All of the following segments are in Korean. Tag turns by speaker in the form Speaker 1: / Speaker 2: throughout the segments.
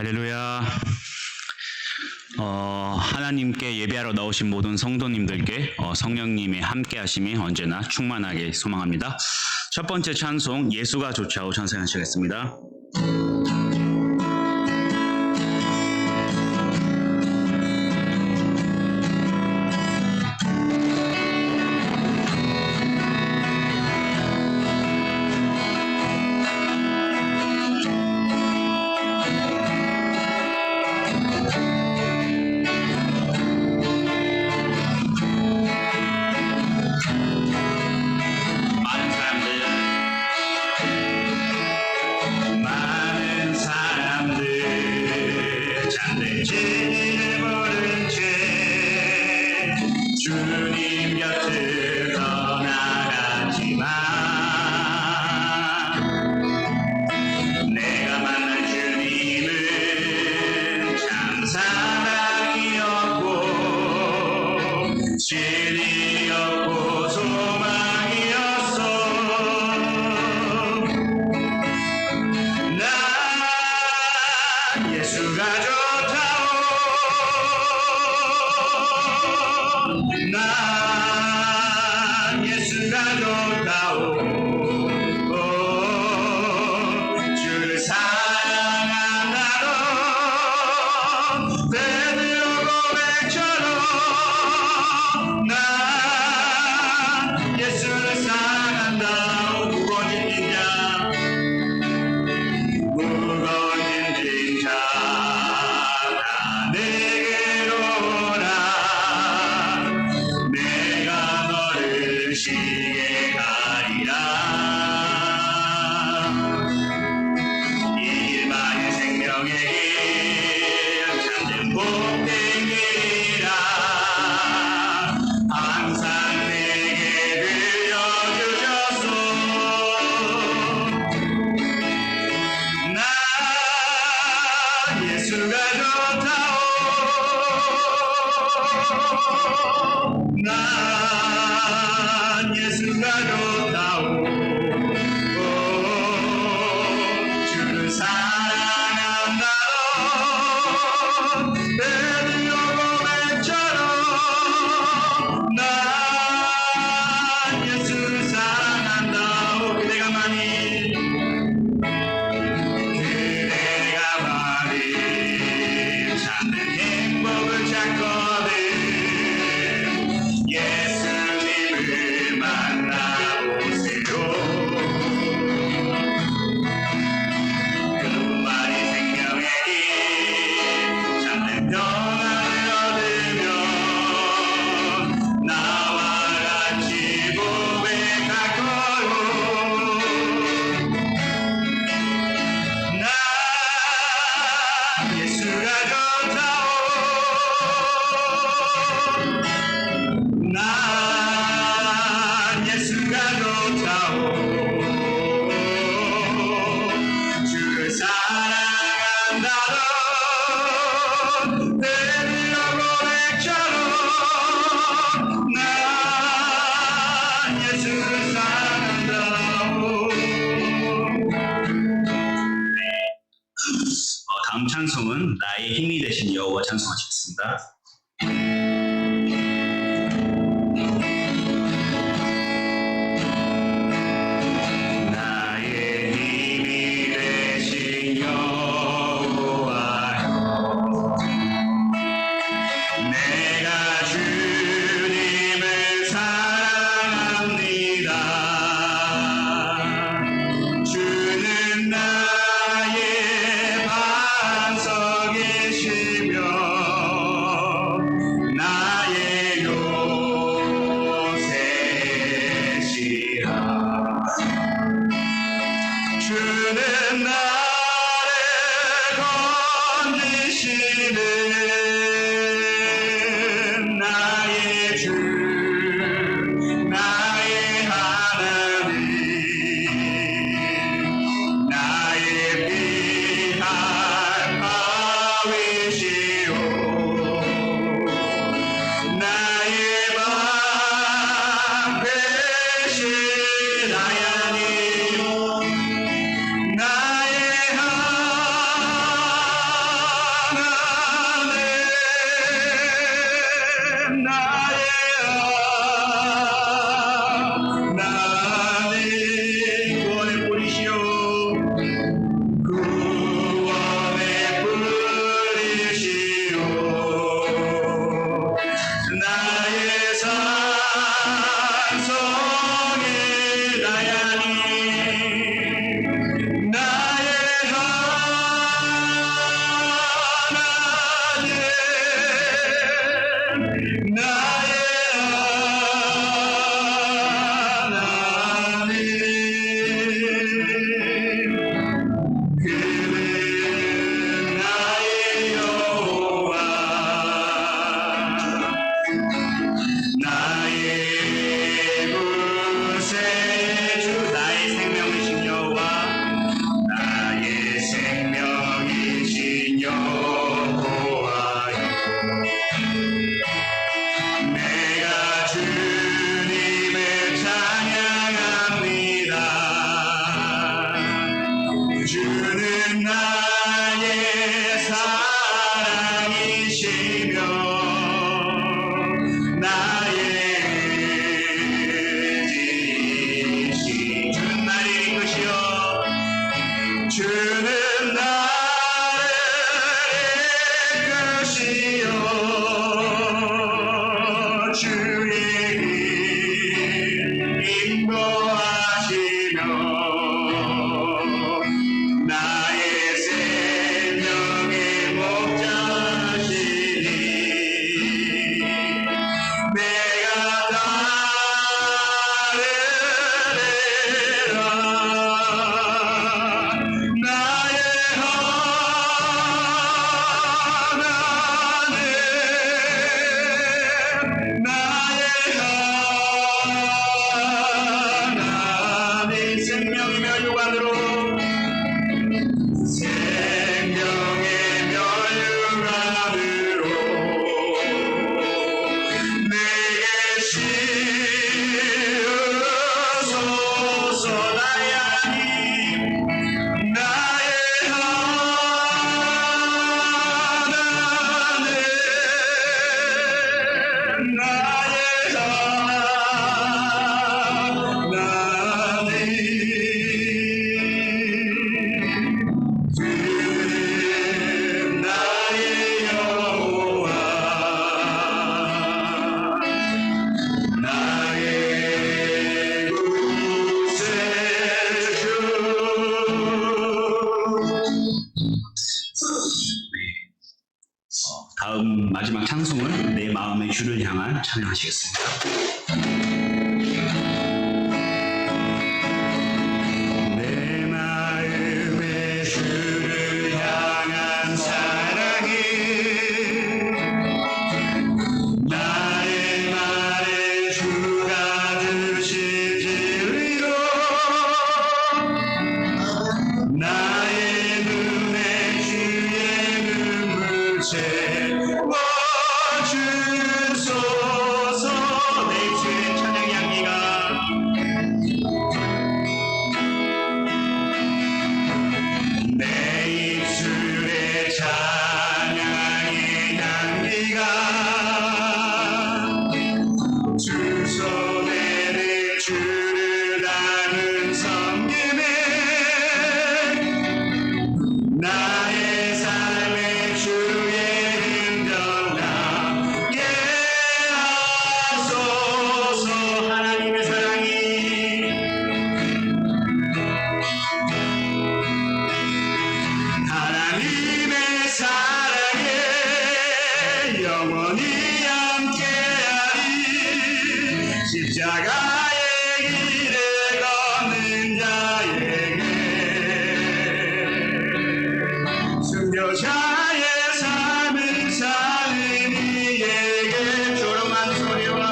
Speaker 1: 할렐루야. 하나님께 예배하러 나오신 모든 성도님들께 성령님의 함께하심이 언제나 충만하게 소망합니다. 첫 번째 찬송 예수가 좋자오 찬송하시겠습니다.
Speaker 2: 죄를 모른 죄 주님 곁을 떠나갔지만 내가 만난 주님은 참 사랑이었고 진리였고 소망이었어. 난 예수가 난 예수가 좋다오. 주를 사랑한다로 베드로 고백처럼 난 예수를 사랑한다오. 무거워진 자 다 내게로 오라. 내가 너를 시게 가리라. 이 길만이 생명의 길 참된 복된 길이라. 항상 내게 들려주셨소. 난 예수가 좋다오. 난 예수가 좋다오. 주를 사랑한다로 베드로 고백처럼 난 예수를 사랑한다오. 그대가 많이 찾는 행복을 찾거든. 예수님을 만나보세요. 그분만이 생명의 길 참된 평안을 얻으며 나와 같이 고백할 거요. 난 예수가 좋다오. 난 예수가 좋다오. 주를 사랑한다로 베드로 고백처럼 난 예수를 사랑한다오. 다음 찬송은 나의 힘이 되신 여호와 찬송하시겠습니다. 나의 힘이 되신 여호와여, 내가 주님을 사랑합니다. 주는 나의 반석이시며 나의 요새시라. 주는 나를 건지시는 나의 주 나의 하나님 나의 피할 바위시오. 나의 방패시 하나님 나의 주는 나의 사랑이시며 나의 의지이시 주는 나를 이끄시어 주는 나를 이끄시어 주의 길 인도하시며 나의 생명의 목자시니 내가 따르리라 나의 하나님 생명이며 육안으로 생명의 멸류관으로 내게 씌우소서 나의 하나님 나의 하나님 나의 하나님 나의 여호와 나의 구세주 다음 마지막 찬송은 내 마음의 주를 향한 찬양하시겠습니다. 내 마음의 주를 향한 사랑이 나의 말에 주가 주신 진리로 나의 눈에 주의 눈물 채워주소서 내 입술의 찬양의 향기가 내 입술의 찬양의 향기가 주 손에 내 주를 아는 섬김에 나의 삶의 주의 흔적 나게 하소서 하나님의 사랑이 하나님의 사랑에 영원히 함께하리 십자가의 길을 걷는 자에게 순교자의 삶을 사는 이에게 조롱한 소리와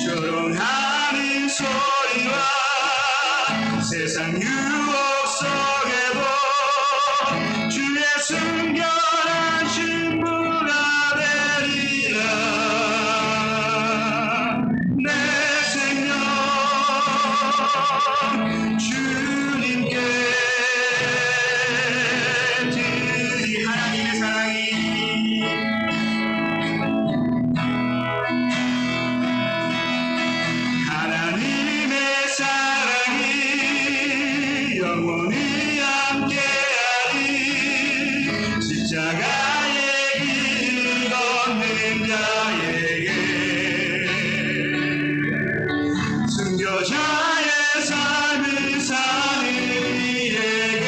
Speaker 2: 조롱하는 소리와 세상 유혹 속에도 주의 순결한 신부가 되리라 내 생명 주님께 드리 하나님의 사랑이 하나님의 사랑이 영원히 함께하리 십자가의 길을 걷는 자에게 순교자의 삶을 사는 이에게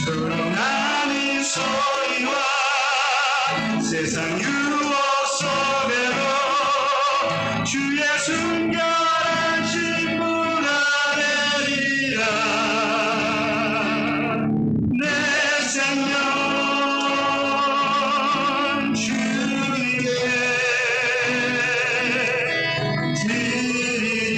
Speaker 2: 조롱하는 소리와 세상 유혹 속에도 주의 순결한 신부가 되리라 내 생명 주님께 드리리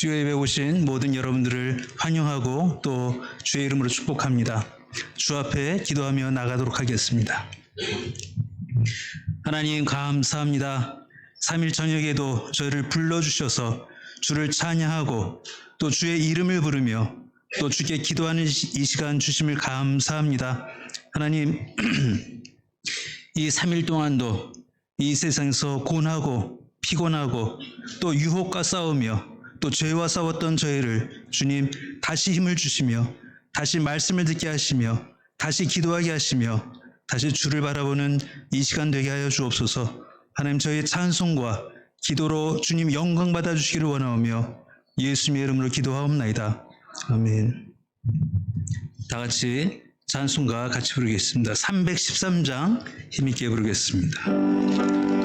Speaker 3: 수요 예배 오신 모든 여러분들을 환영하고 또 주의 이름으로 축복합니다. 주 앞에 기도하며 나가도록 하겠습니다. 하나님 감사합니다. 3일 저녁에도 저희를 불러주셔서 주를 찬양하고 또 주의 이름을 부르며 또 주께 기도하는 이 시간 주심을 감사합니다. 하나님 이 3일 동안도 이 세상에서 고난하고 피곤하고 또 유혹과 싸우며 또 죄와 싸웠던 저희를 주님 다시 힘을 주시며 다시 말씀을 듣게 하시며 다시 기도하게 하시며 다시 주를 바라보는 이 시간 되게 하여 주옵소서. 하나님 저희의 찬송과 기도로 주님 영광 받아주시기를 원하오며 예수님의 이름으로 기도하옵나이다. 아멘. 다 같이 찬송가 같이 부르겠습니다. 313장 힘있게 부르겠습니다.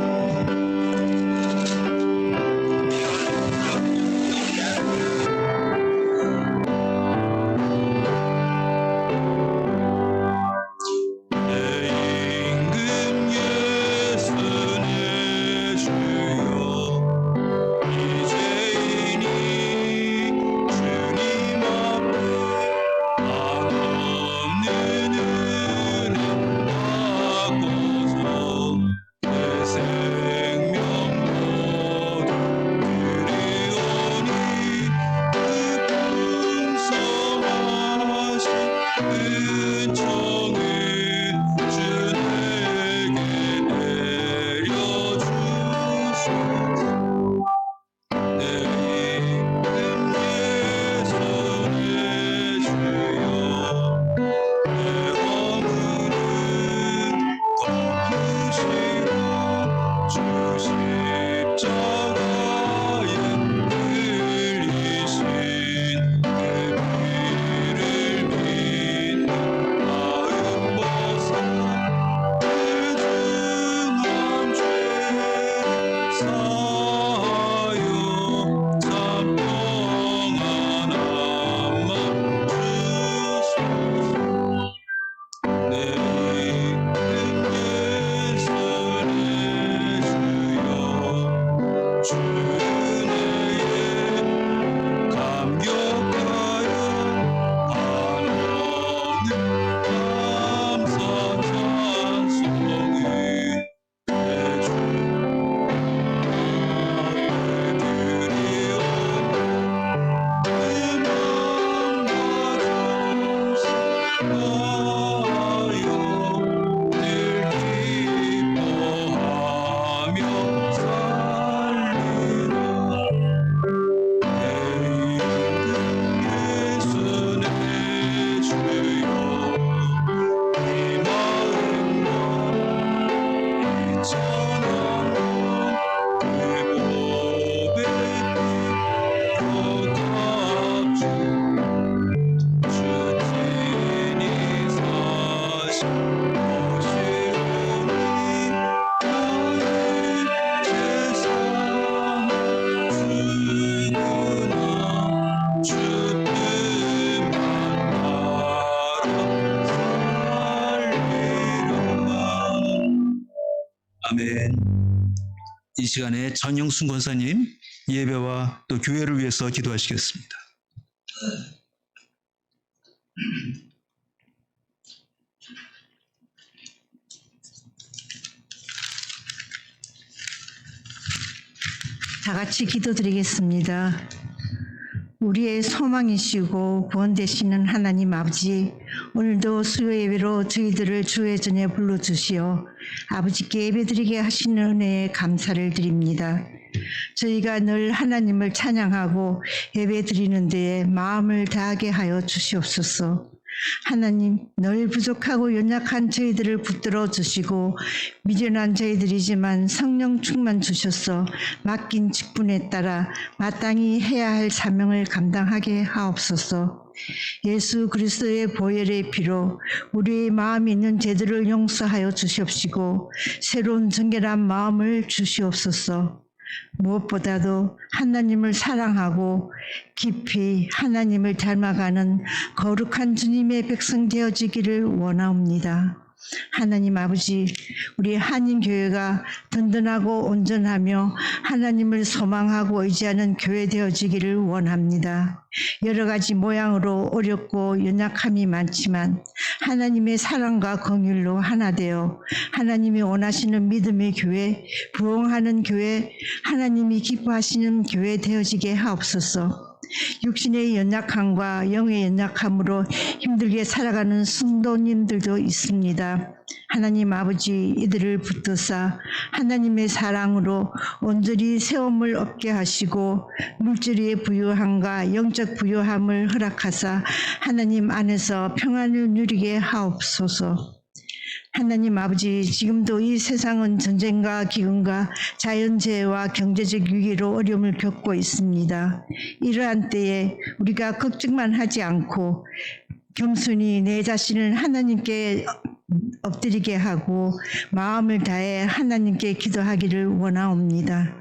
Speaker 3: 아멘. 이 시간에 전영순 권사님 예배와 또 교회를 위해서 기도하시겠습니다.
Speaker 4: 다 같이 기도드리겠습니다. 우리의 소망이시고 구원 되시는 하나님 아버지, 오늘도 수요 예배로 저희들을 주의 전에 불러주시어 아버지께 예배드리게 하시는 은혜에 감사를 드립니다. 저희가 늘 하나님을 찬양하고 예배드리는 데에 마음을 다하게 하여 주시옵소서. 하나님, 늘 부족하고 연약한 저희들을 붙들어 주시고 미련한 저희들이지만 성령 충만 주셔서 맡긴 직분에 따라 마땅히 해야 할 사명을 감당하게 하옵소서. 예수 그리스도의 보혈의 피로 우리의 마음에 있는 죄들을 용서하여 주시옵시고 새로운 정결한 마음을 주시옵소서. 무엇보다도 하나님을 사랑하고 깊이 하나님을 닮아가는 거룩한 주님의 백성 되어지기를 원하옵니다. 하나님 아버지, 우리 한인교회가 든든하고 온전하며 하나님을 소망하고 의지하는 교회 되어지기를 원합니다. 여러 가지 모양으로 어렵고 연약함이 많지만 하나님의 사랑과 긍휼로 하나 되어 하나님이 원하시는 믿음의 교회, 부흥하는 교회, 하나님이 기뻐하시는 교회 되어지게 하옵소서. 육신의 연약함과 영의 연약함으로 힘들게 살아가는 성도님들도 있습니다. 하나님 아버지, 이들을 붙드사 하나님의 사랑으로 온전히 세움을 얻게 하시고 물질의 부유함과 영적 부유함을 허락하사 하나님 안에서 평안을 누리게 하옵소서. 하나님 아버지, 지금도 이 세상은 전쟁과 기근과 자연재해와 경제적 위기로 어려움을 겪고 있습니다. 이러한 때에 우리가 걱정만 하지 않고 겸손히 내 자신을 하나님께 엎드리게 하고 마음을 다해 하나님께 기도하기를 원하옵니다.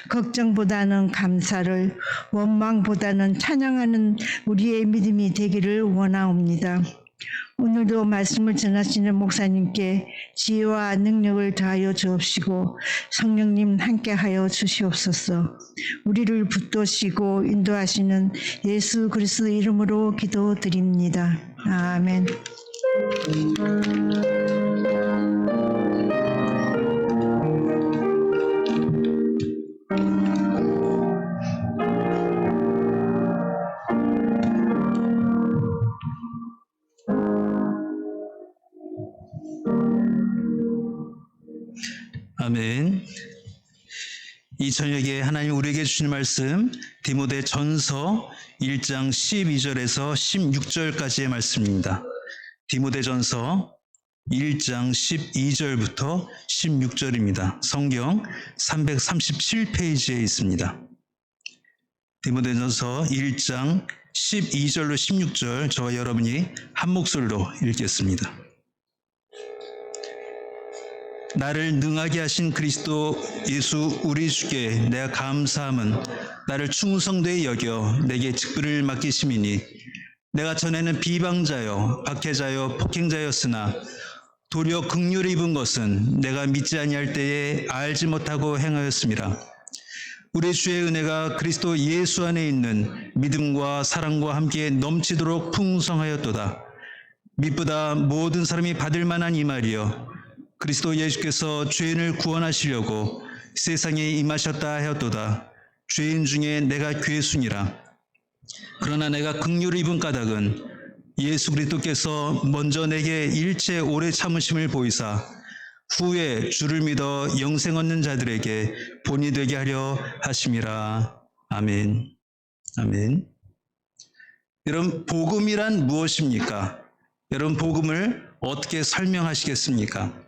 Speaker 4: 걱정보다는 감사를, 원망보다는 찬양하는 우리의 믿음이 되기를 원하옵니다. 오늘도 말씀을 전하시는 목사님께 지혜와 능력을 다하여 주옵시고 성령님 함께하여 주시옵소서. 우리를 붙드시고 인도하시는 예수 그리스도 이름으로 기도드립니다. 아멘.
Speaker 3: 아멘. 이 저녁에 하나님 우리에게 주신 말씀 디모데전서 1장 12절에서 16절까지의 말씀입니다. 디모데전서 1장 12절부터 16절입니다. 성경 337페이지에 있습니다. 디모데전서 1장 12절로 16절 저와 여러분이 한 목소리로 읽겠습니다. 나를 능하게 하신 그리스도 예수 우리 주께 내가 감사함은 나를 충성되이 여겨 내게 직분을 맡기심이니 내가 전에는 비방자요 박해자요 폭행자였으나 도리어 긍휼을 입은 것은 내가 믿지 아니할 때에 알지 못하고 행하였음이라. 우리 주의 은혜가 그리스도 예수 안에 있는 믿음과 사랑과 함께 넘치도록 풍성하였도다. 믿보다 모든 사람이 받을 만한 이 말이여 그리스도 예수께서 죄인을 구원하시려고 세상에 임하셨다 하였도다. 죄인 중에 내가 괴순이라. 그러나 내가 긍휼을 입은 까닭은 예수 그리스도께서 먼저 내게 일체 오래 참으심을 보이사 후에 주를 믿어 영생 얻는 자들에게 본이 되게 하려 하심이라. 아멘. 아멘. 여러분, 복음이란 무엇입니까? 여러분, 복음을 어떻게 설명하시겠습니까?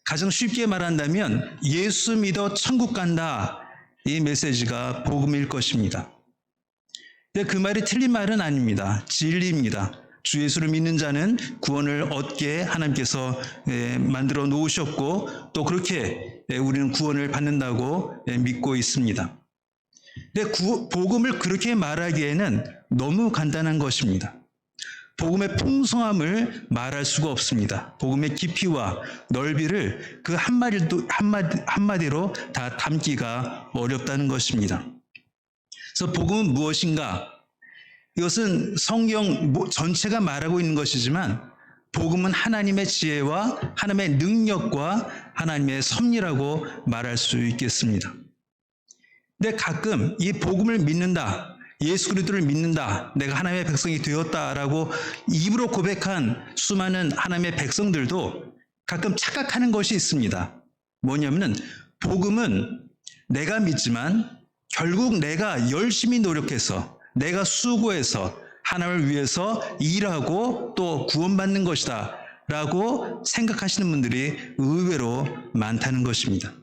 Speaker 3: 가장 쉽게 말한다면 예수 믿어 천국 간다, 이 메시지가 복음일 것입니다. 근데 그 말이 틀린 말은 아닙니다. 진리입니다. 주 예수를 믿는 자는 구원을 얻게 하나님께서 만들어 놓으셨고 또 그렇게 우리는 구원을 받는다고 믿고 있습니다. 근데 복음을 그렇게 말하기에는 너무 간단한 것입니다. 복음의 풍성함을 말할 수가 없습니다. 복음의 깊이와 넓이를 그 한마디로 다 담기가 어렵다는 것입니다. 그래서 복음은 무엇인가? 이것은 성경 전체가 말하고 있는 것이지만 복음은 하나님의 지혜와 하나님의 능력과 하나님의 섭리라고 말할 수 있겠습니다. 근데 가끔 이 복음을 믿는다, 예수 그리스도를 믿는다, 내가 하나님의 백성이 되었다라고 입으로 고백한 수많은 하나님의 백성들도 가끔 착각하는 것이 있습니다. 뭐냐면은 복음은 내가 믿지만 결국 내가 열심히 노력해서 내가 수고해서 하나님을 위해서 일하고 또 구원받는 것이다 라고 생각하시는 분들이 의외로 많다는 것입니다.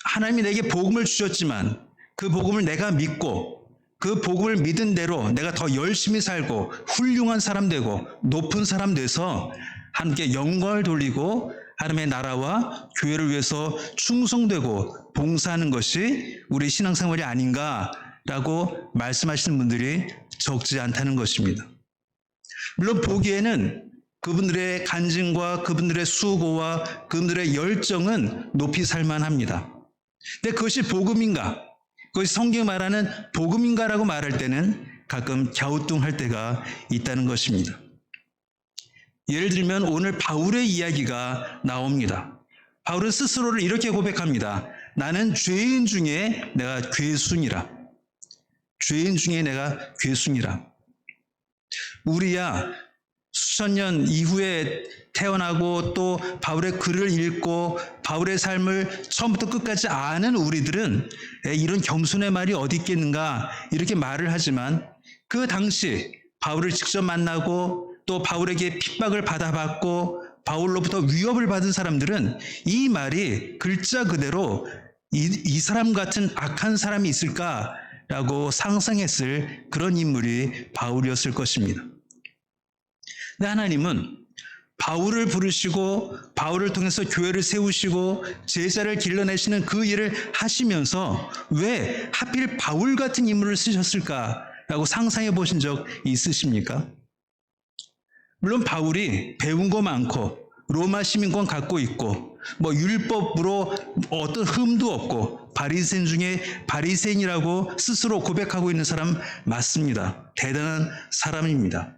Speaker 3: 하나님이 내게 복음을 주셨지만 그 복음을 내가 믿고 그 복음을 믿은 대로 내가 더 열심히 살고 훌륭한 사람 되고 높은 사람 돼서 하나님께 영광을 돌리고 하나님의 나라와 교회를 위해서 충성되고 봉사하는 것이 우리 신앙생활이 아닌가라고 말씀하시는 분들이 적지 않다는 것입니다. 물론 보기에는 그분들의 간증과 그분들의 수고와 그분들의 열정은 높이 살만합니다. 근데 그것이 복음인가? 그것이 성경이 말하는 복음인가라고 말할 때는 가끔 갸우뚱할 때가 있다는 것입니다. 예를 들면 오늘 바울의 이야기가 나옵니다. 바울은 스스로를 이렇게 고백합니다. 나는 죄인 중에 내가 괴순이라. 죄인 중에 내가 괴순이라. 우리야 수천 년 이후에 태어나고 또 바울의 글을 읽고 바울의 삶을 처음부터 끝까지 아는 우리들은 이런 겸손의 말이 어디 있겠는가 이렇게 말을 하지만 그 당시 바울을 직접 만나고 또 바울에게 핍박을 받아봤고 바울로부터 위협을 받은 사람들은 이 말이 글자 그대로 이 사람 같은 악한 사람이 있을까라고 상상했을 그런 인물이 바울이었을 것입니다. 근데 하나님은 바울을 부르시고 바울을 통해서 교회를 세우시고 제자를 길러내시는 그 일을 하시면서 왜 하필 바울 같은 인물을 쓰셨을까라고 상상해 보신 적 있으십니까? 물론 바울이 배운 거 많고 로마 시민권 갖고 있고 율법으로 어떤 흠도 없고 바리새인 중에 바리새인이라고 스스로 고백하고 있는 사람 맞습니다. 대단한 사람입니다.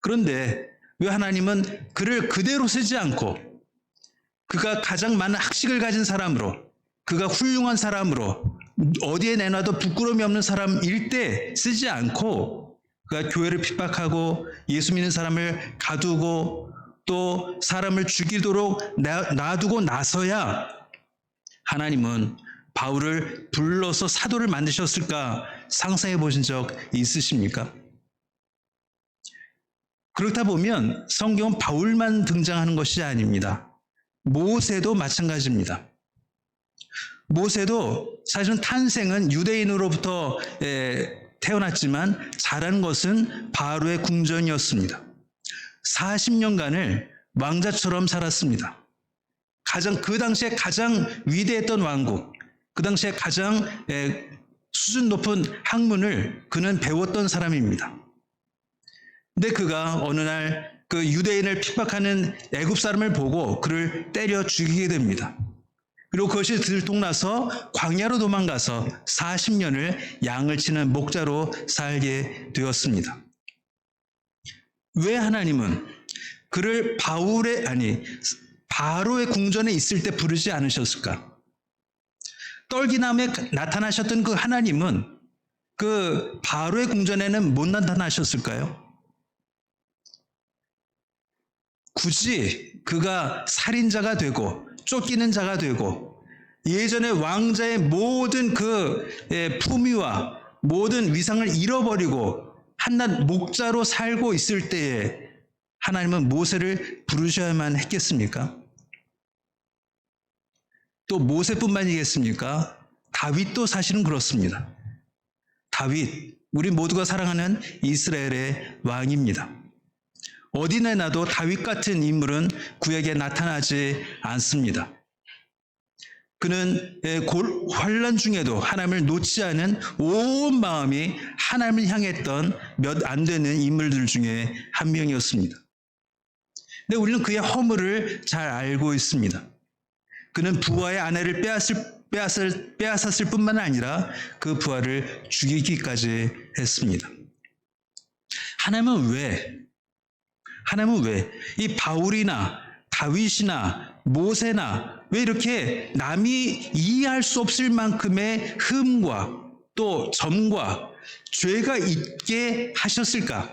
Speaker 3: 그런데 왜 하나님은 그를 그대로 쓰지 않고 그가 가장 많은 학식을 가진 사람으로 그가 훌륭한 사람으로 어디에 내놔도 부끄러움이 없는 사람일 때 쓰지 않고 그가 교회를 핍박하고 예수 믿는 사람을 가두고 또 사람을 죽이도록 놔두고 나서야 하나님은 바울을 불러서 사도를 만드셨을까 상상해 보신 적 있으십니까? 그렇다 보면 성경은 바울만 등장하는 것이 아닙니다. 모세도 마찬가지입니다. 모세도 사실은 탄생은 유대인으로부터 태어났지만 자란 것은 바로의 궁전이었습니다. 40년간을 왕자처럼 살았습니다. 그 당시에 가장 위대했던 왕국, 그 당시에 가장 수준 높은 학문을 그는 배웠던 사람입니다. 근데 그가 어느 날 그 유대인을 핍박하는 애굽 사람을 보고 그를 때려 죽이게 됩니다. 그리고 그것이 들통나서 광야로 도망가서 40년을 양을 치는 목자로 살게 되었습니다. 왜 하나님은 그를 바로의 궁전에 있을 때 부르지 않으셨을까? 떨기나무에 나타나셨던 그 하나님은 그 바로의 궁전에는 못 나타나셨을까요? 굳이 그가 살인자가 되고 쫓기는 자가 되고 예전에 왕자의 모든 그 품위와 모든 위상을 잃어버리고 한낱 목자로 살고 있을 때에 하나님은 모세를 부르셔야만 했겠습니까? 또 모세뿐만이겠습니까? 다윗도 사실은 그렇습니다. 다윗, 우리 모두가 사랑하는 이스라엘의 왕입니다. 어디 내놔도 다윗 같은 인물은 구약에 나타나지 않습니다. 그는 환난 중에도 하나님을 놓지 않은 온 마음이 하나님을 향했던 몇 안 되는 인물들 중에 한 명이었습니다. 근데 우리는 그의 허물을 잘 알고 있습니다. 그는 부하의 아내를 빼앗았을 뿐만 아니라 그 부하를 죽이기까지 했습니다. 하나님은 왜 이 바울이나 다윗이나 모세나 왜 이렇게 남이 이해할 수 없을 만큼의 흠과 또 점과 죄가 있게 하셨을까?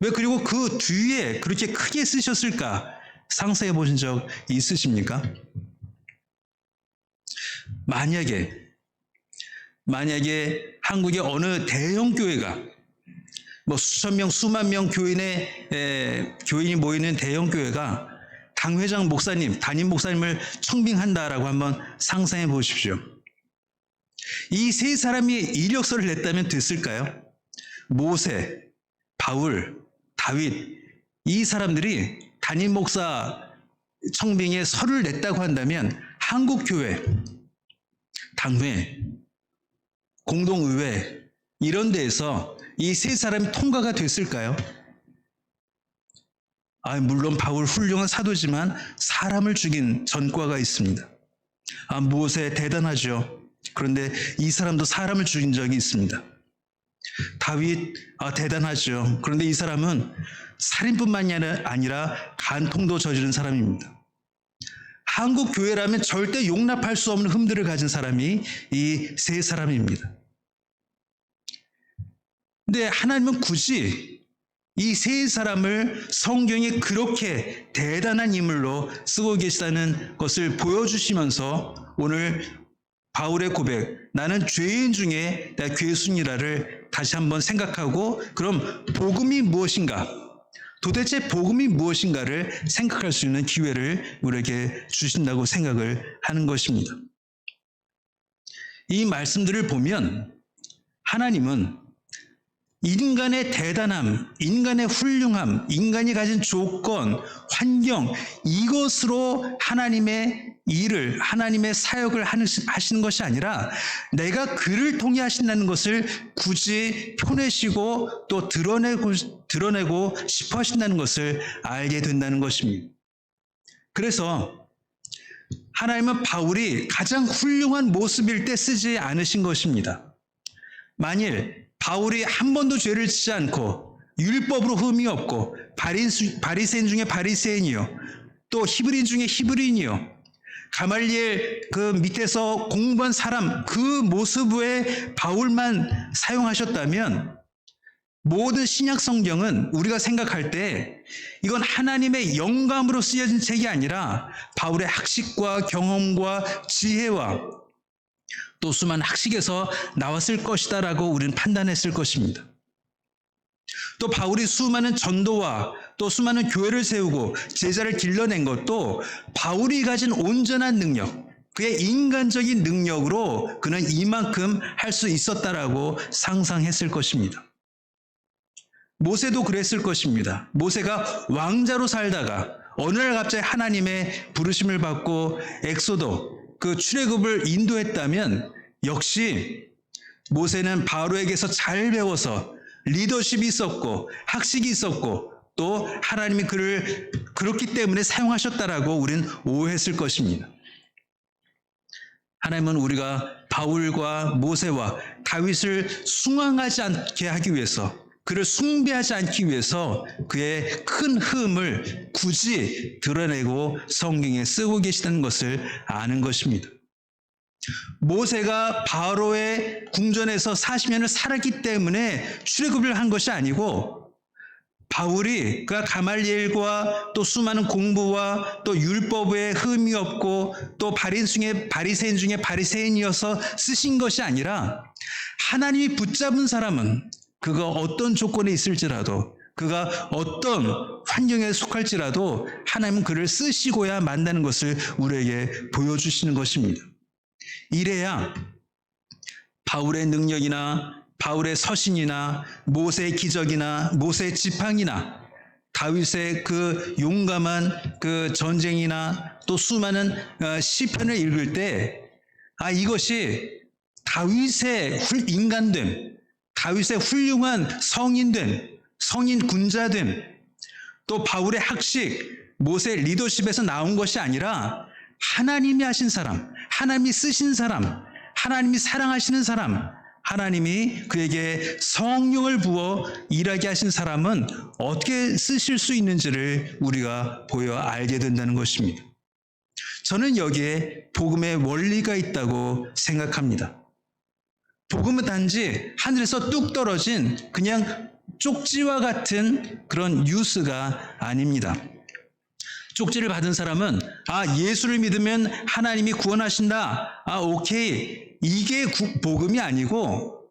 Speaker 3: 왜 그리고 그 뒤에 그렇게 크게 쓰셨을까? 상상해 보신 적 있으십니까? 만약에 한국의 어느 대형 교회가 수천 명, 수만 명 교인이 모이는 대형 교회가 당회장 목사님, 담임 목사님을 청빙한다라고 한번 상상해 보십시오. 이 세 사람이 이력서를 냈다면 됐을까요? 모세, 바울, 다윗, 이 사람들이 담임 목사 청빙에 서를 냈다고 한다면 한국 교회, 당회, 공동의회 이런 데에서 이 세 사람이 통과가 됐을까요? 물론 바울 훌륭한 사도지만 사람을 죽인 전과가 있습니다. 모세 대단하죠. 그런데 이 사람도 사람을 죽인 적이 있습니다. 다윗 대단하죠. 그런데 이 사람은 살인뿐만이 아니라 간통도 저지른 사람입니다. 한국 교회라면 절대 용납할 수 없는 흠들을 가진 사람이 이 세 사람입니다. 근데 하나님은 굳이 이 세 사람을 성경에 그렇게 대단한 인물로 쓰고 계시다는 것을 보여주시면서 오늘 바울의 고백, 나는 죄인 중에 괴순이라를 다시 한번 생각하고, 그럼 복음이 무엇인가? 도대체 복음이 무엇인가를 생각할 수 있는 기회를 우리에게 주신다고 생각을 하는 것입니다. 이 말씀들을 보면 하나님은 인간의 대단함, 인간의 훌륭함, 인간이 가진 조건, 환경, 이것으로 하나님의 일을, 하나님의 사역을 하시는 것이 아니라 내가 그를 통해 하신다는 것을 굳이 표내시고 또 드러내고 싶어 하신다는 것을 알게 된다는 것입니다. 그래서 하나님은 바울이 가장 훌륭한 모습일 때 쓰지 않으신 것입니다. 만일 바울이 한 번도 죄를 짓지 않고 율법으로 흠이 없고 바리새인 중에 바리새인이요, 또 히브리인 중에 히브리인이요, 가말리엘 그 밑에서 공부한 사람, 그 모습의 바울만 사용하셨다면 모든 신약 성경은 우리가 생각할 때 이건 하나님의 영감으로 쓰여진 책이 아니라 바울의 학식과 경험과 지혜와 또 수많은 학식에서 나왔을 것이다라고 우리는 판단했을 것입니다. 또 바울이 수많은 전도와 또 수많은 교회를 세우고 제자를 길러낸 것도 바울이 가진 온전한 능력, 그의 인간적인 능력으로 그는 이만큼 할 수 있었다라고 상상했을 것입니다. 모세도 그랬을 것입니다. 모세가 왕자로 살다가 어느 날 갑자기 하나님의 부르심을 받고 엑소도 그 출애굽을 인도했다면 역시 모세는 바로에게서 잘 배워서 리더십이 있었고 학식이 있었고 또 하나님이 그를 그렇기 때문에 사용하셨다라고 우리는 오해했을 것입니다. 하나님은 우리가 바울과 모세와 다윗을 숭앙하지 않게 하기 위해서, 그를 숭배하지 않기 위해서 그의 큰 흠을 굳이 드러내고 성경에 쓰고 계시다는 것을 아는 것입니다. 모세가 바로의 궁전에서 40년을 살았기 때문에 출애굽을 한 것이 아니고 바울이 그 가말리엘과 또 수많은 공부와 또 율법에 흠이 없고 또 바리새인 중에 바리새인이어서 쓰신 것이 아니라 하나님이 붙잡은 사람은 그가 어떤 조건에 있을지라도, 그가 어떤 환경에 속할지라도 하나님은 그를 쓰시고야 만다는 것을 우리에게 보여주시는 것입니다. 이래야 바울의 능력이나 바울의 서신이나 모세의 기적이나 모세의 지팡이나 다윗의 그 용감한 그 전쟁이나 또 수많은 시편을 읽을 때 이것이 다윗의 인간됨, 다윗의 훌륭한 성인됨, 성인 군자됨, 또 바울의 학식, 모세의 리더십에서 나온 것이 아니라 하나님이 하신 사람, 하나님이 쓰신 사람, 하나님이 사랑하시는 사람, 하나님이 그에게 성령을 부어 일하게 하신 사람은 어떻게 쓰실 수 있는지를 우리가 보여 알게 된다는 것입니다. 저는 여기에 복음의 원리가 있다고 생각합니다. 복음은 단지 하늘에서 뚝 떨어진 그냥 쪽지와 같은 그런 뉴스가 아닙니다. 쪽지를 받은 사람은 예수를 믿으면 하나님이 구원하신다. 오케이. 이게 복음이 아니고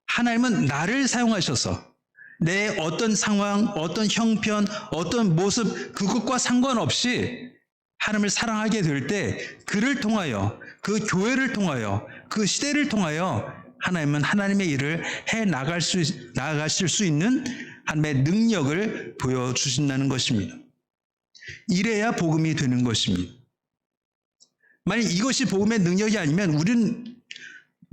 Speaker 3: 하나님은 나를 사용하셔서 내 어떤 상황, 어떤 형편, 어떤 모습 그것과 상관없이 하나님을 사랑하게 될 때 그를 통하여, 그 교회를 통하여, 그 시대를 통하여 하나님은 하나님의 일을 해 나가실 수 있는 하나님의 능력을 보여주신다는 것입니다. 이래야 복음이 되는 것입니다. 만약 이것이 복음의 능력이 아니면 우리는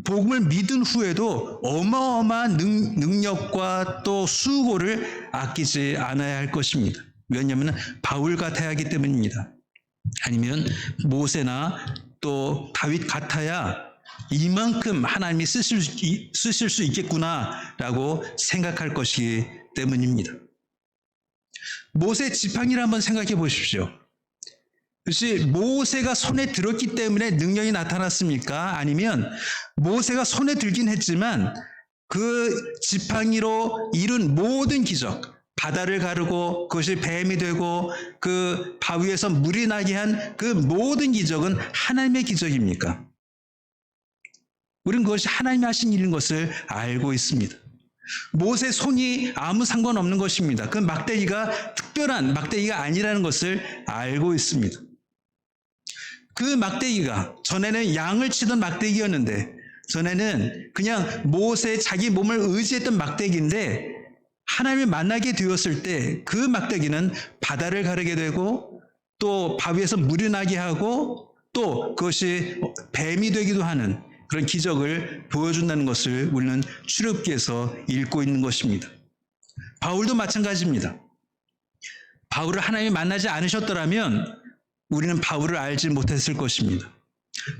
Speaker 3: 복음을 믿은 후에도 어마어마한 능력과 또 수고를 아끼지 않아야 할 것입니다. 왜냐하면 바울 같아야 하기 때문입니다. 아니면 모세나 또 다윗 같아야 이만큼 하나님이 쓰실 수 있겠구나라고 생각할 것이기 때문입니다. 모세 지팡이를 한번 생각해 보십시오. 그것이 모세가 손에 들었기 때문에 능력이 나타났습니까? 아니면 모세가 손에 들긴 했지만 그 지팡이로 이룬 모든 기적, 바다를 가르고 그것이 뱀이 되고 그 바위에서 물이 나게 한 그 모든 기적은 하나님의 기적입니까? 우리는 그것이 하나님이 하신 일인 것을 알고 있습니다. 모세 손이 아무 상관없는 것입니다. 그 막대기가 특별한 막대기가 아니라는 것을 알고 있습니다. 그 막대기가 전에는 양을 치던 막대기였는데 전에는 그냥 모세 자기 몸을 의지했던 막대기인데 하나님을 만나게 되었을 때 그 막대기는 바다를 가르게 되고 또 바위에서 물이 나게 하고 또 그것이 뱀이 되기도 하는 그런 기적을 보여준다는 것을 우리는 출애굽기에서 읽고 있는 것입니다. 바울도 마찬가지입니다. 바울을 하나님이 만나지 않으셨더라면 우리는 바울을 알지 못했을 것입니다.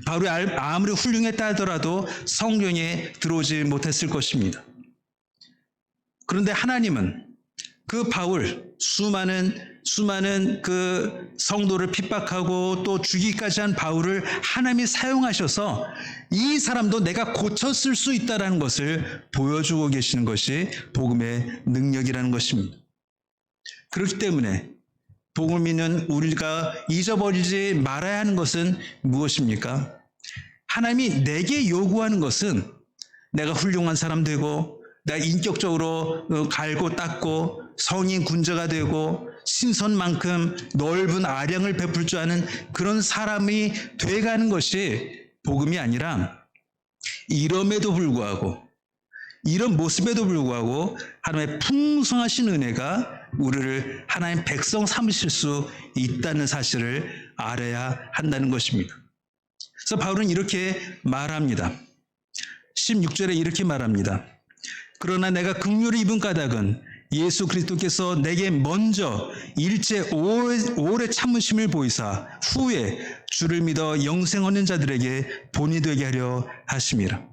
Speaker 3: 바울이 아무리 훌륭했다 하더라도 성경에 들어오지 못했을 것입니다. 그런데 하나님은 그 바울, 수많은 그 성도를 핍박하고 또 죽이기까지 한 바울을 하나님이 사용하셔서 이 사람도 내가 고쳤을 수 있다는 것을 보여주고 계시는 것이 복음의 능력이라는 것입니다. 그렇기 때문에 복음을 믿는 우리가 잊어버리지 말아야 하는 것은 무엇입니까? 하나님이 내게 요구하는 것은 내가 훌륭한 사람 되고 내가 인격적으로 갈고 닦고 성인 군자가 되고 신선만큼 넓은 아량을 베풀 줄 아는 그런 사람이 돼가는 것이 복음이 아니라 이럼에도 불구하고 이런 모습에도 불구하고 하나님의 풍성하신 은혜가 우리를 하나님 백성 삼으실 수 있다는 사실을 알아야 한다는 것입니다. 그래서 바울은 이렇게 말합니다. 16절에 이렇게 말합니다. 그러나 내가 긍휼을 입은 까닭은 예수 그리스도께서 내게 먼저 일제 오래 참으심을 보이사 후에 주를 믿어 영생 얻는 자들에게 본이 되게 하려 하심이라.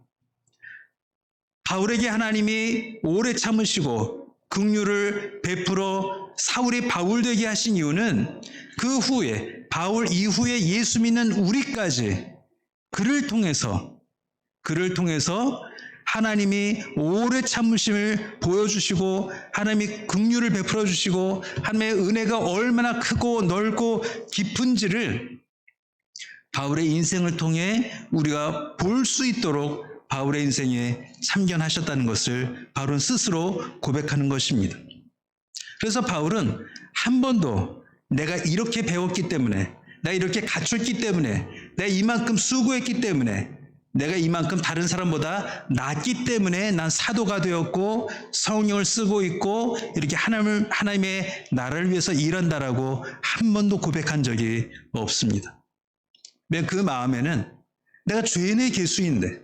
Speaker 3: 바울에게 하나님이 오래 참으시고 긍휼을 베풀어 사울이 바울 되게 하신 이유는 그 후에 바울 이후에 예수 믿는 우리까지 그를 통해서 하나님이 오래 참으심을 보여주시고 하나님이 긍휼을 베풀어 주시고 하나님의 은혜가 얼마나 크고 넓고 깊은지를 바울의 인생을 통해 우리가 볼 수 있도록 바울의 인생에 참견하셨다는 것을 바울은 스스로 고백하는 것입니다. 그래서 바울은 한 번도 내가 이렇게 배웠기 때문에 내가 이렇게 갖췄기 때문에 내가 이만큼 수고했기 때문에 내가 이만큼 다른 사람보다 낫기 때문에 난 사도가 되었고 성령을 쓰고 있고 이렇게 하나님의 나라를 위해서 일한다라고 한 번도 고백한 적이 없습니다. 그 마음에는 내가 죄인의 개수인데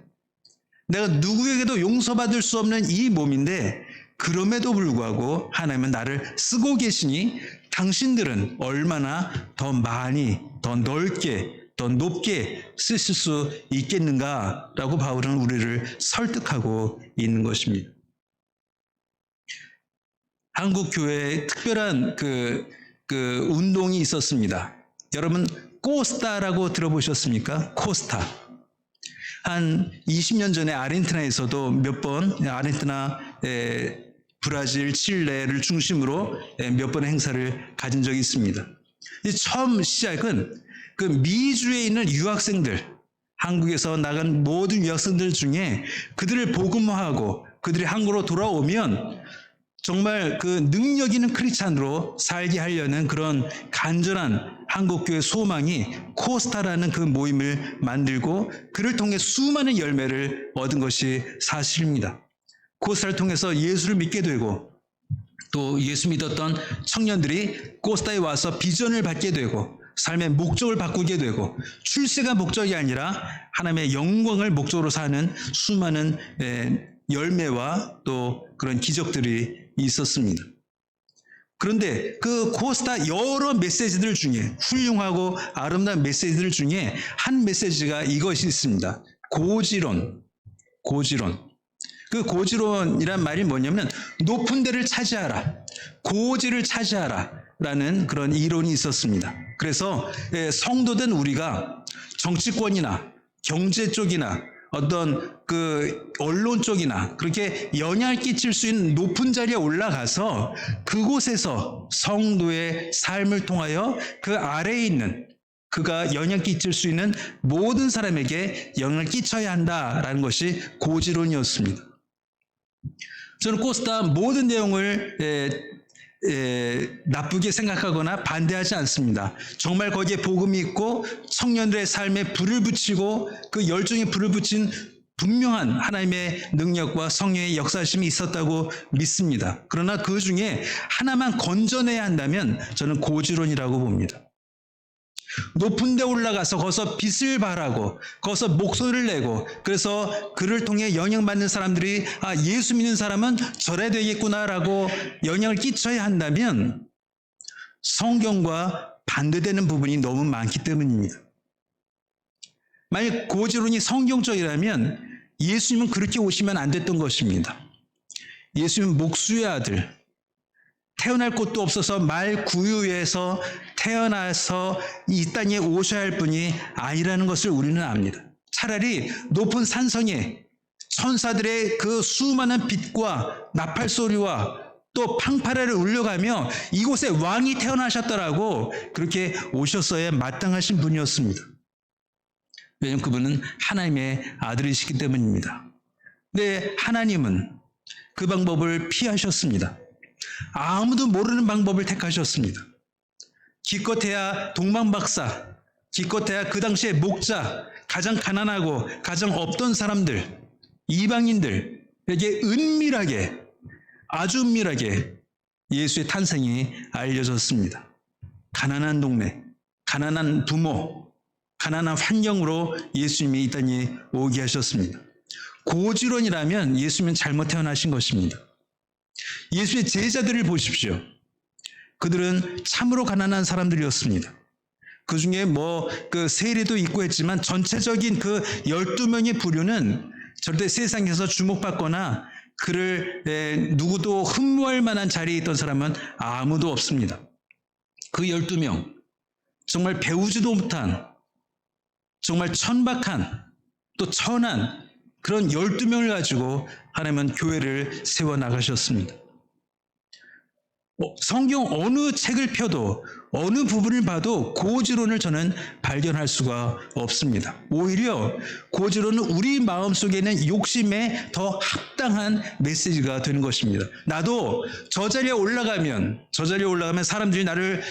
Speaker 3: 내가 누구에게도 용서받을 수 없는 이 몸인데 그럼에도 불구하고 하나님은 나를 쓰고 계시니 당신들은 얼마나 더 많이 더 넓게 더 높게 쓰실 수 있겠는가라고 바울은 우리를 설득하고 있는 것입니다. 한국 교회에 특별한 그 운동이 있었습니다. 여러분 코스타라고 들어보셨습니까? 코스타. 한 20년 전에 아르헨티나에서도 몇 번 아르헨티나, 브라질, 칠레를 중심으로 몇 번의 행사를 가진 적이 있습니다. 처음 시작은 그 미주에 있는 유학생들, 한국에서 나간 모든 유학생들 중에 그들을 복음화하고 그들이 한국으로 돌아오면 정말 그 능력 있는 크리스찬으로 살게 하려는 그런 간절한 한국교회 소망이 코스타라는 그 모임을 만들고 그를 통해 수많은 열매를 얻은 것이 사실입니다. 코스타를 통해서 예수를 믿게 되고 또 예수 믿었던 청년들이 코스타에 와서 비전을 받게 되고 삶의 목적을 바꾸게 되고 출세가 목적이 아니라 하나님의 영광을 목적으로 사는 수많은 열매와 또 그런 기적들이 있었습니다. 그런데 그 코스타 여러 메시지들 중에 훌륭하고 아름다운 메시지들 중에 한 메시지가 이것이 있습니다. 고지론. 그 고지론이란 말이 뭐냐면 높은 데를 차지하라. 고지를 차지하라. 라는 그런 이론이 있었습니다. 그래서 성도된 우리가 정치권이나 경제 쪽이나 어떤 그 언론 쪽이나 그렇게 영향을 끼칠 수 있는 높은 자리에 올라가서 그곳에서 성도의 삶을 통하여 그 아래에 있는 그가 영향 끼칠 수 있는 모든 사람에게 영향을 끼쳐야 한다라는 것이 고지론이었습니다. 저는 코스타 모든 내용을 나쁘게 생각하거나 반대하지 않습니다. 정말 거기에 복음이 있고 청년들의 삶에 불을 붙이고 그 열정에 불을 붙인 분명한 하나님의 능력과 성령의 역사심이 있었다고 믿습니다. 그러나 그 중에 하나만 건져내야 한다면 저는 고지론이라고 봅니다. 높은 데 올라가서 거기서 빛을 발하고 거기서 목소리를 내고 그래서 그를 통해 영향받는 사람들이 예수 믿는 사람은 저래 되겠구나라고 영향을 끼쳐야 한다면 성경과 반대되는 부분이 너무 많기 때문입니다. 만약 고지론이 성경적이라면 예수님은 그렇게 오시면 안 됐던 것입니다. 예수님은 목수의 아들, 태어날 곳도 없어서 말 구유에서 태어나서 이 땅에 오셔야 할 분이 아니라는 것을 우리는 압니다. 차라리 높은 산성에 천사들의 그 수많은 빛과 나팔 소리와 또 팡파레를 울려가며 이곳에 왕이 태어나셨더라고 그렇게 오셨어야 마땅하신 분이었습니다. 왜냐하면 그분은 하나님의 아들이시기 때문입니다. 근데 하나님은 그 방법을 피하셨습니다. 아무도 모르는 방법을 택하셨습니다. 기껏해야 동방박사, 기껏해야 그 당시에 목자, 가장 가난하고 가장 없던 사람들, 이방인들에게 은밀하게, 아주 은밀하게 예수의 탄생이 알려졌습니다. 가난한 동네, 가난한 부모, 가난한 환경으로 예수님이 이 땅에 오게 하셨습니다. 고지론이라면 예수님은 잘못 태어나신 것입니다. 예수의 제자들을 보십시오. 그들은 참으로 가난한 사람들이었습니다. 그 중에 그 세리도 있고 했지만 전체적인 그 12명의 부류는 절대 세상에서 주목받거나 그를 누구도 흠모할 만한 자리에 있던 사람은 아무도 없습니다. 그 12명, 정말 배우지도 못한, 정말 천박한, 또 천한 그런 12명을 가지고 하나님은 교회를 세워나가셨습니다. 성경 어느 책을 펴도 어느 부분을 봐도 고지론을 저는 발견할 수가 없습니다. 오히려 고지론은 우리 마음속에 있는 욕심에 더 합당한 메시지가 되는 것입니다. 나도 저 자리에 올라가면 사람들이 나를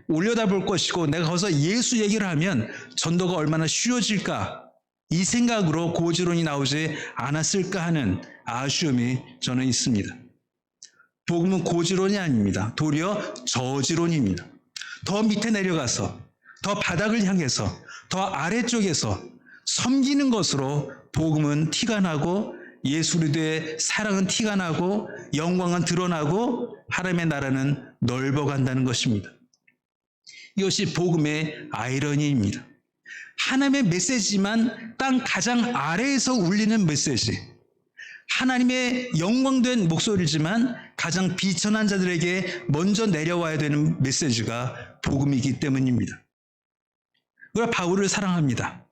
Speaker 3: 올려다볼 것이고 내가 거기서 예수 얘기를 하면 전도가 얼마나 쉬워질까, 이 생각으로 고지론이 나오지 않았을까 하는 아쉬움이 저는 있습니다. 복음은 고지론이 아닙니다. 도리어 저지론입니다. 더 밑에 내려가서, 더 바닥을 향해서, 더 아래쪽에서 섬기는 것으로 복음은 티가 나고 예수 그리스도의 사랑은 티가 나고 영광은 드러나고 하나님의 나라는 넓어간다는 것입니다. 이것이 복음의 아이러니입니다. 하나님의 메시지만 땅 가장 아래에서 울리는 메시지, 하나님의 영광된 목소리지만 가장 비천한 자들에게 먼저 내려와야 되는 메시지가 복음이기 때문입니다. 우리가 바울을 사랑합니다.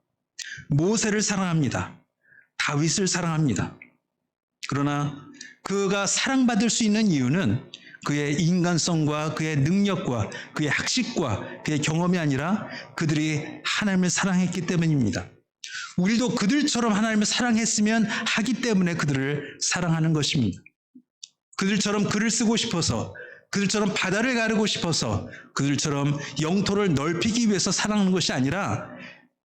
Speaker 3: 모세를 사랑합니다. 다윗을 사랑합니다. 그러나 그가 사랑받을 수 있는 이유는 그의 인간성과 그의 능력과 그의 학식과 그의 경험이 아니라 그들이 하나님을 사랑했기 때문입니다. 우리도 그들처럼 하나님을 사랑했으면 하기 때문에 그들을 사랑하는 것입니다. 그들처럼 글을 쓰고 싶어서, 그들처럼 바다를 가르고 싶어서, 그들처럼 영토를 넓히기 위해서 사랑하는 것이 아니라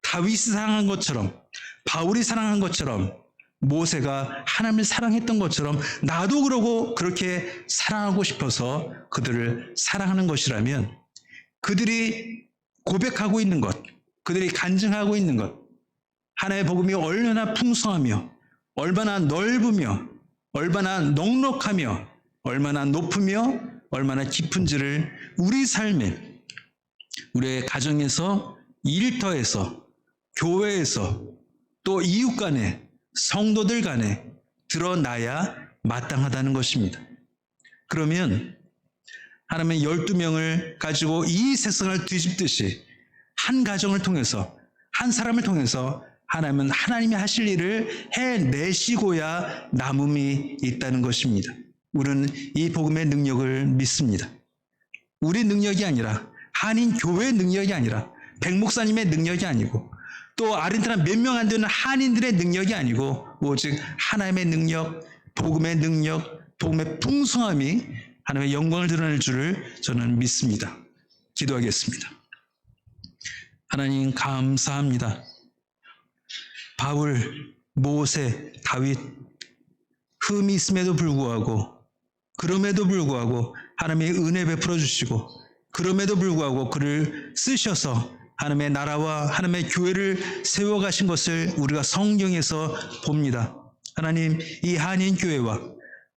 Speaker 3: 다윗이 사랑한 것처럼, 바울이 사랑한 것처럼, 모세가 하나님을 사랑했던 것처럼 나도 그렇게 사랑하고 싶어서 그들을 사랑하는 것이라면, 그들이 고백하고 있는 것, 그들이 간증하고 있는 것, 하나님의 복음이 얼마나 풍성하며 얼마나 넓으며 얼마나 넉넉하며 얼마나 높으며 얼마나 깊은지를 우리 삶에, 우리의 가정에서, 일터에서, 교회에서, 또 이웃 간에, 성도들 간에 드러나야 마땅하다는 것입니다. 그러면 하나님의 12명을 가지고 이 세상을 뒤집듯이 한 가정을 통해서, 한 사람을 통해서 하나님은 하나님이 하실 일을 해내시고야 남음이 있다는 것입니다. 우리는 이 복음의 능력을 믿습니다. 우리 능력이 아니라, 한인 교회의 능력이 아니라, 백 목사님의 능력이 아니고, 또 아르헨티나 몇 명 안 되는 한인들의 능력이 아니고, 오직 하나님의 능력, 복음의 능력, 복음의 풍성함이 하나님의 영광을 드러낼 줄을 저는 믿습니다. 기도하겠습니다. 하나님 감사합니다. 바울, 모세, 다윗, 흠이 있음에도 불구하고, 그럼에도 불구하고 하나님의 은혜 베풀어 주시고, 그럼에도 불구하고 그를 쓰셔서 하나님의 나라와 하나님의 교회를 세워가신 것을 우리가 성경에서 봅니다. 하나님, 이 한인교회와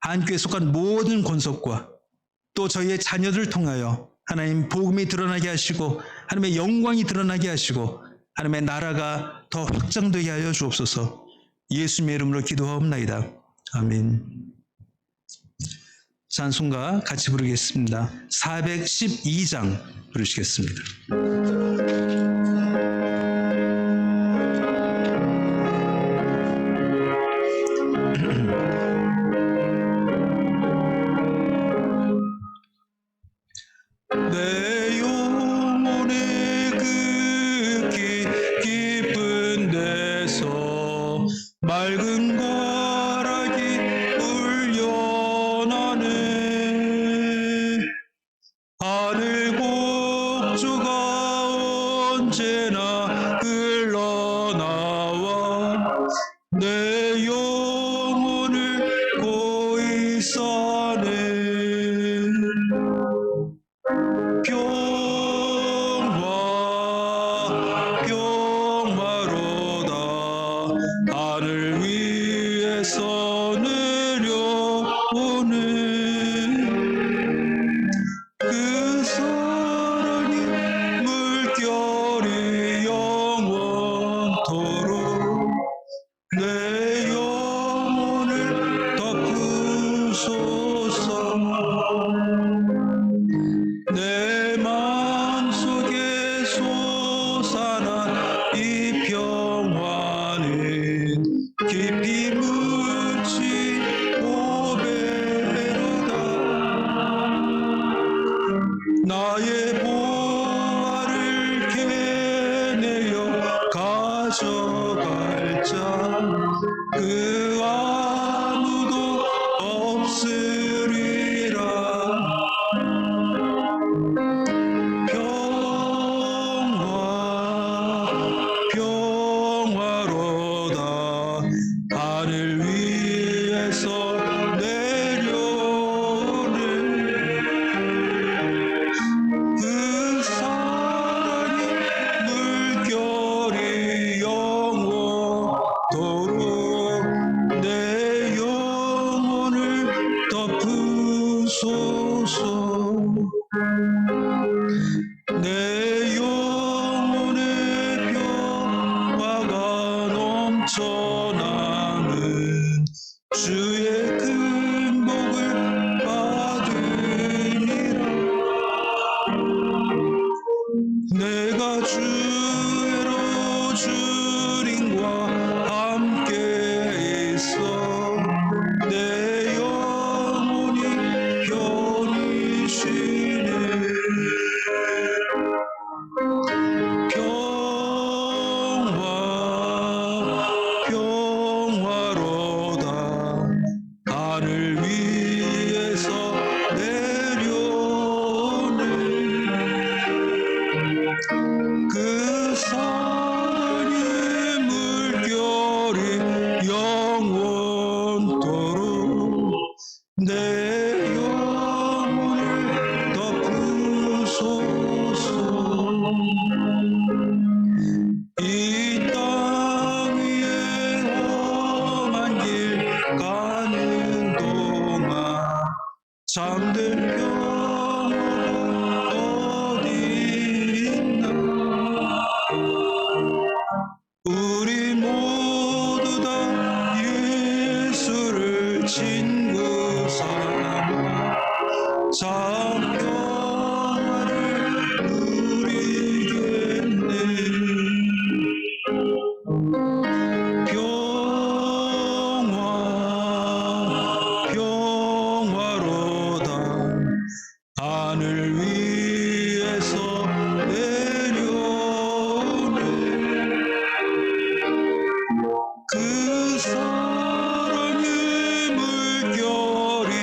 Speaker 3: 한교회에 속한 모든 권속과 또 저희의 자녀들을 통하여 하나님 복음이 드러나게 하시고, 하나님의 영광이 드러나게 하시고, 하나님의 나라가 더 확장되게 하여 주옵소서. 예수님의 이름으로 기도하옵나이다. 아멘. 찬송가 같이 부르겠습니다. 412장 부르시겠습니다. 내 영혼의 그 깊은 데서 맑은 가락이 울려나네. 하늘 곡조가 언제나 흘러나와 내 영혼을 고이 싸네. 평화로다. 하늘 위에서 내려오는 그 사랑이 물결이 영원토록 내 영혼을 덮으소서. 내 마음속에 솟아난 이 평화는 깊이 묻힌 보배로다. 나의 보화를 캐내어 가져갈 자 그 아무도 없으리라. 평화로다. 하늘 위에서 내려오는 그 사랑이 물결이 영원토록 내 영혼을 덮으소서. 내 영혼의 평화가 넘쳐나는 주의 큰 복을 받으리라. 내가 주의로 주님과 함께 있어 내 영혼이 편히 쉬네. 평화로다. 하늘 위에서 내려오는 그 사랑의 물결이 영원토록 내 영혼을 덮으소서. 이 땅 위에 험한 길 가는 동안 잠들 평화를 누리겠네. 평화로다 하늘 위에서 내려오네. 그 사랑의 물결이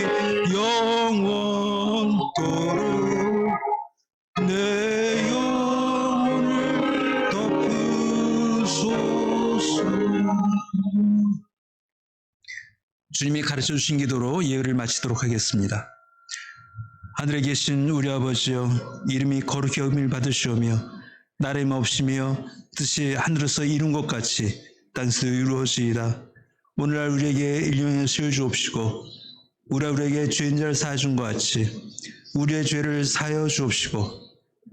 Speaker 3: 영원토록 내 영혼을 덮으소서. 주님이 가르쳐 주신 기도로 예배를 마치도록 하겠습니다. 하늘에 계신 우리 아버지여, 이름이 거룩히 여김을 받으시오며 나라의 마옵시며 뜻이 하늘에서 이룬 것 같이 땅에서 이루어지이다. 오늘날 우리에게 일용의 수여 주옵시고 우리에게 죄인 자를 사하여 준 것 같이 우리의 죄를 사하여 주옵시고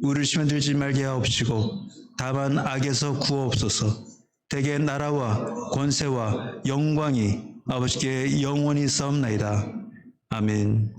Speaker 3: 우리를 시험에 들지 말게 하옵시고 다만 악에서 구하옵소서. 대개 나라와 권세와 영광이 아버지께 영원히 싸움나이다. 아멘.